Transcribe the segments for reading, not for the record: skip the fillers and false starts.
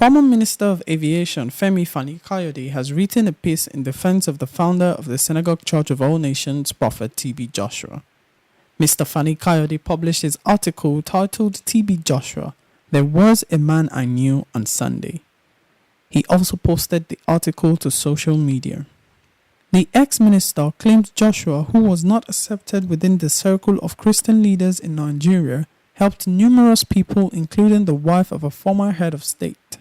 Former Minister of Aviation Femi Fani-Kayode has written a piece in defense of the founder of the Synagogue Church of All Nations, Prophet T.B. Joshua. Mr. Fani-Kayode published his article titled T.B. Joshua, There Was a Man I Knew on Sunday. He also posted the article to social media. The ex-minister claimed Joshua, who was not accepted within the circle of Christian leaders in Nigeria, helped numerous people, including the wife of a former head of state.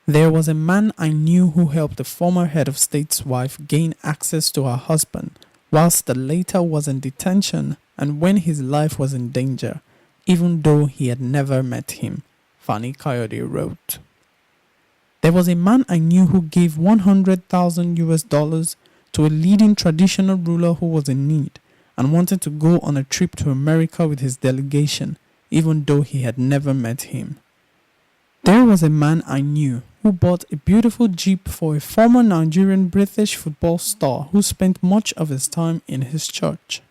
There was a man I knew who helped the former head of state's wife gain access to her husband, whilst the latter was in detention and when his life was in danger, even though he had never met him, Fani-Kayode wrote. There was a man I knew who gave $100,000 to a leading traditional ruler who was in need and wanted to go on a trip to America with his delegation, even though he had never met him. There was a man I knew who bought a beautiful Jeep for a former Nigerian British football star who spent much of his time in his church.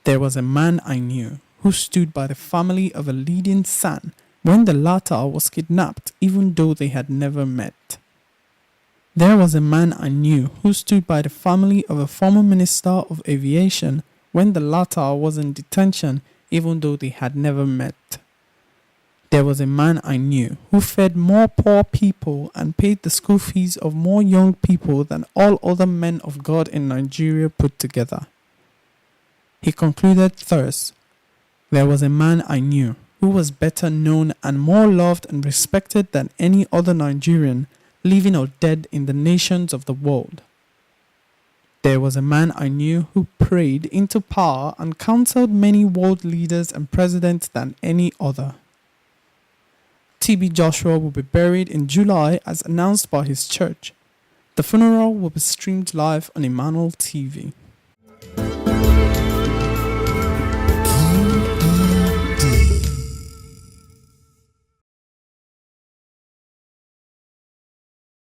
There was a man I knew who stood by the family of a leading son when the latter was kidnapped, even though they had never met. There was a man I knew who stood by the family of a former Minister of Aviation when the latter was in detention, even though they had never met. There was a man I knew who fed more poor people and paid the school fees of more young people than all other men of God in Nigeria put together. He concluded thus, there was a man I knew who was better known and more loved and respected than any other Nigerian, living or dead in the nations of the world. There was a man I knew who prayed into power and counseled many world leaders and presidents than any other. T.B. Joshua will be buried in July as announced by his church. The funeral will be streamed live on Emmanuel TV.